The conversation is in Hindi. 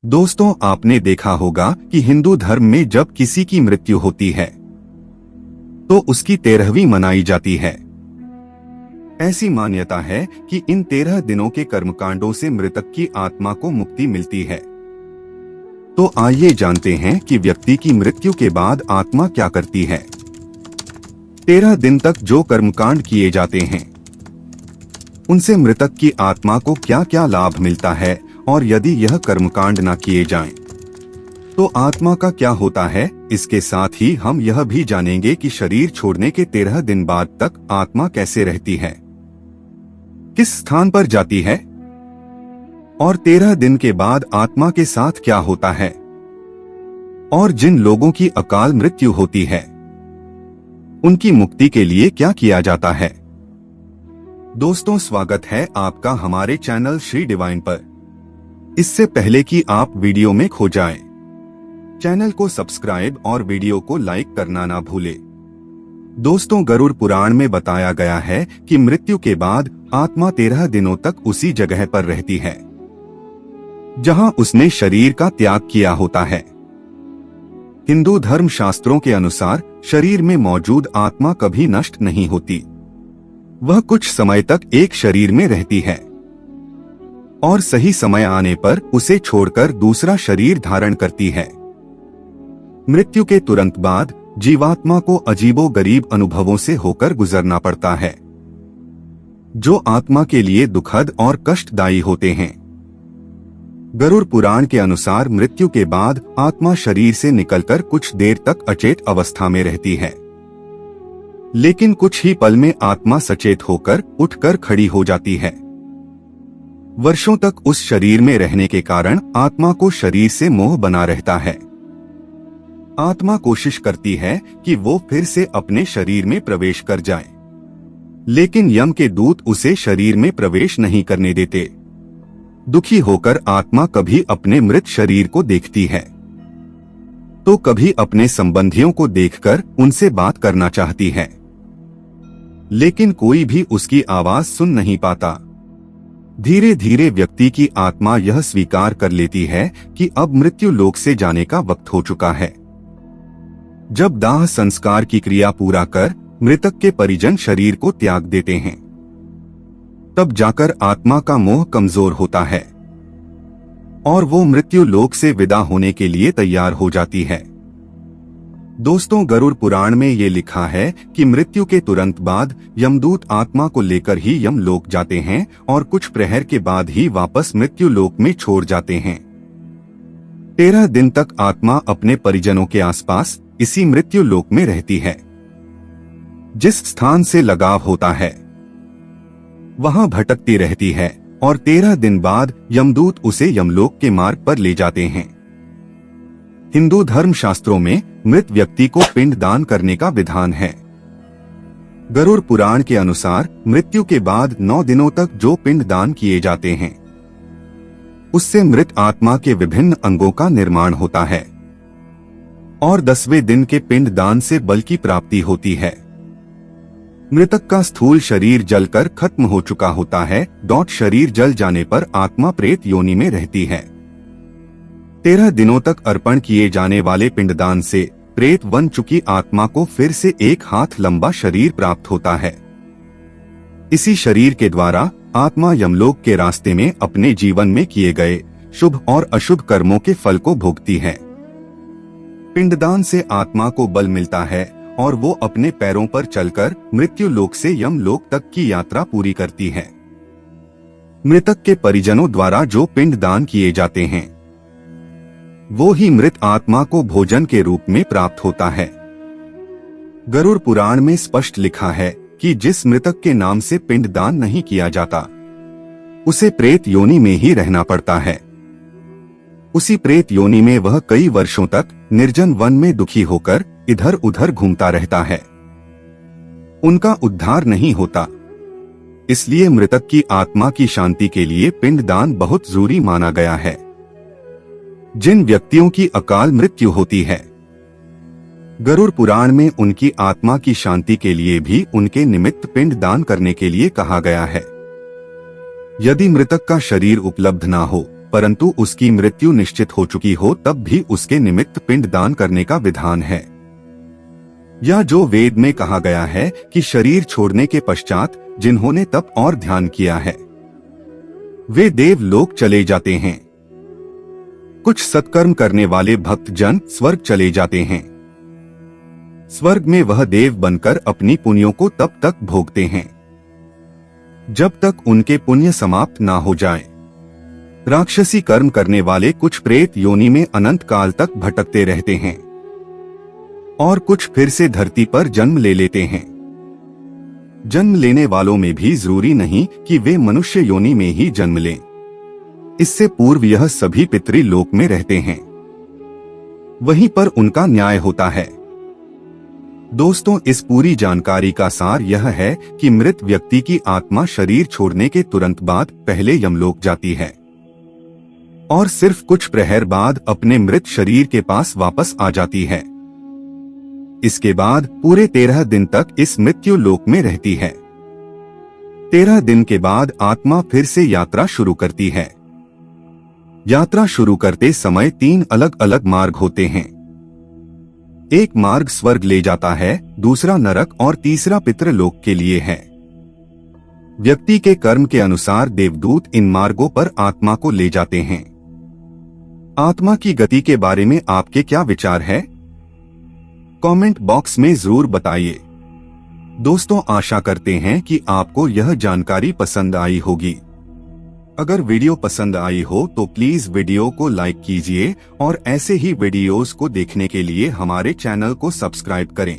दोस्तों, आपने देखा होगा कि हिंदू धर्म में जब किसी की मृत्यु होती है तो उसकी 13वीं मनाई जाती है। ऐसी मान्यता है कि इन 13 दिनों के कर्मकांडों से मृतक की आत्मा को मुक्ति मिलती है। तो आइए जानते हैं कि व्यक्ति की मृत्यु के बाद आत्मा क्या करती है। 13 दिन तक जो कर्मकांड किए जाते हैं उनसे मृतक की आत्मा को क्या क्या लाभ मिलता है, और यदि यह कर्मकांड न किए जाएं, तो आत्मा का क्या होता है। इसके साथ ही हम यह भी जानेंगे कि शरीर छोड़ने के 13 दिन बाद तक आत्मा कैसे रहती है, किस स्थान पर जाती है, और 13 दिन के बाद आत्मा के साथ क्या होता है, और जिन लोगों की अकाल मृत्यु होती है उनकी मुक्ति के लिए क्या किया जाता है। दोस्तों, स्वागत है आपका हमारे चैनल श्री डिवाइन पर। इससे पहले कि आप वीडियो में खो जाएं, चैनल को सब्सक्राइब और वीडियो को लाइक करना ना भूलें। दोस्तों, गरुड़ पुराण में बताया गया है कि मृत्यु के बाद आत्मा 13 दिनों तक उसी जगह पर रहती है जहां उसने शरीर का त्याग किया होता है। हिंदू धर्म शास्त्रों के अनुसार शरीर में मौजूद आत्मा कभी नष्ट नहीं होती। वह कुछ समय तक एक शरीर में रहती है और सही समय आने पर उसे छोड़कर दूसरा शरीर धारण करती है। मृत्यु के तुरंत बाद जीवात्मा को अजीबोगरीब अनुभवों से होकर गुजरना पड़ता है, जो आत्मा के लिए दुखद और कष्टदायी होते हैं। गरुड़ पुराण के अनुसार मृत्यु के बाद आत्मा शरीर से निकलकर कुछ देर तक अचेत अवस्था में रहती है, लेकिन कुछ ही पल में आत्मा सचेत होकर उठकर खड़ी हो जाती है। वर्षों तक उस शरीर में रहने के कारण आत्मा को शरीर से मोह बना रहता है। आत्मा कोशिश करती है कि वो फिर से अपने शरीर में प्रवेश कर जाए, लेकिन यम के दूत उसे शरीर में प्रवेश नहीं करने देते। दुखी होकर आत्मा कभी अपने मृत शरीर को देखती है तो कभी अपने संबंधियों को देखकर उनसे बात करना चाहती है, लेकिन कोई भी उसकी आवाज सुन नहीं पाता। धीरे धीरे व्यक्ति की आत्मा यह स्वीकार कर लेती है कि अब मृत्यु लोक से जाने का वक्त हो चुका है। जब दाह संस्कार की क्रिया पूरा कर मृतक के परिजन शरीर को त्याग देते हैं, तब जाकर आत्मा का मोह कमजोर होता है और वो मृत्यु लोक से विदा होने के लिए तैयार हो जाती है। दोस्तों, गरुड़ पुराण में ये लिखा है कि मृत्यु के तुरंत बाद यमदूत आत्मा को लेकर ही यमलोक जाते हैं और कुछ प्रहर के बाद ही वापस मृत्यु लोक में छोड़ जाते हैं। 13 दिन तक आत्मा अपने परिजनों के आसपास इसी मृत्यु लोक में रहती है। जिस स्थान से लगाव होता है वहां भटकती रहती है और 13 दिन बाद यमदूत उसे यमलोक के मार्ग पर ले जाते हैं। हिंदू धर्म शास्त्रों में मृत व्यक्ति को पिंड दान करने का विधान है। गरुड़ पुराण के अनुसार मृत्यु के बाद 9 दिनों तक जो पिंड दान किए जाते हैं उससे मृत आत्मा के विभिन्न अंगों का निर्माण होता है और 10वें दिन के पिंड दान से बल की प्राप्ति होती है। मृतक का स्थूल शरीर जलकर खत्म हो चुका होता है। शरीर जल जाने पर आत्मा प्रेत योनि में रहती है। 13 दिनों तक अर्पण किए जाने वाले पिंडदान से प्रेत बन चुकी आत्मा को फिर से 1 हाथ लंबा शरीर प्राप्त होता है। इसी शरीर के द्वारा आत्मा यमलोक के रास्ते में अपने जीवन में किए गए शुभ और अशुभ कर्मों के फल को भोगती है। पिंडदान से आत्मा को बल मिलता है और वो अपने पैरों पर चलकर मृत्यु लोक से यमलोक तक की यात्रा पूरी करती है। मृतक के परिजनों द्वारा जो पिंडदान किए जाते हैं वो ही मृत आत्मा को भोजन के रूप में प्राप्त होता है। गरुड़ पुराण में स्पष्ट लिखा है कि जिस मृतक के नाम से पिंडदान नहीं किया जाता उसे प्रेत योनि में ही रहना पड़ता है। उसी प्रेत योनि में वह कई वर्षों तक निर्जन वन में दुखी होकर इधर उधर घूमता रहता है। उनका उद्धार नहीं होता। इसलिए मृतक की आत्मा की शांति के लिए पिंडदान बहुत जरूरी माना गया है। जिन व्यक्तियों की अकाल मृत्यु होती है, गरुड़ पुराण में उनकी आत्मा की शांति के लिए भी उनके निमित्त पिंड दान करने के लिए कहा गया है। यदि मृतक का शरीर उपलब्ध ना हो परंतु उसकी मृत्यु निश्चित हो चुकी हो तब भी उसके निमित्त पिंडदान करने का विधान है। या जो वेद में कहा गया है कि शरीर छोड़ने के पश्चात जिन्होंने तप और ध्यान किया है वे देवलोक चले जाते हैं। कुछ सत्कर्म करने वाले भक्त जन स्वर्ग चले जाते हैं। स्वर्ग में वह देव बनकर अपनी पुण्यों को तब तक भोगते हैं जब तक उनके पुण्य समाप्त ना हो जाए। राक्षसी कर्म करने वाले कुछ प्रेत योनि में अनंत काल तक भटकते रहते हैं और कुछ फिर से धरती पर जन्म ले लेते हैं। जन्म लेने वालों में भी जरूरी नहीं कि वे मनुष्य योनि में ही जन्म लें। इससे पूर्व यह सभी पितृलोक में रहते हैं, वहीं पर उनका न्याय होता है। दोस्तों, इस पूरी जानकारी का सार यह है कि मृत व्यक्ति की आत्मा शरीर छोड़ने के तुरंत बाद पहले यमलोक जाती है और सिर्फ कुछ प्रहर बाद अपने मृत शरीर के पास वापस आ जाती है। इसके बाद पूरे 13 दिन तक इस मृत्यु लोक में रहती है। 13 दिन के बाद आत्मा फिर से यात्रा शुरू करती है। यात्रा शुरू करते समय 3 अलग अलग मार्ग होते हैं। एक मार्ग स्वर्ग ले जाता है, दूसरा नरक और तीसरा पितृलोक के लिए है। व्यक्ति के कर्म के अनुसार देवदूत इन मार्गों पर आत्मा को ले जाते हैं। आत्मा की गति के बारे में आपके क्या विचार है? कमेंट बॉक्स में जरूर बताइए। दोस्तों, आशा करते हैं कि आपको यह जानकारी पसंद आई होगी। अगर वीडियो पसंद आई हो तो प्लीज वीडियो को लाइक कीजिए और ऐसे ही वीडियोस को देखने के लिए हमारे चैनल को सब्सक्राइब करें।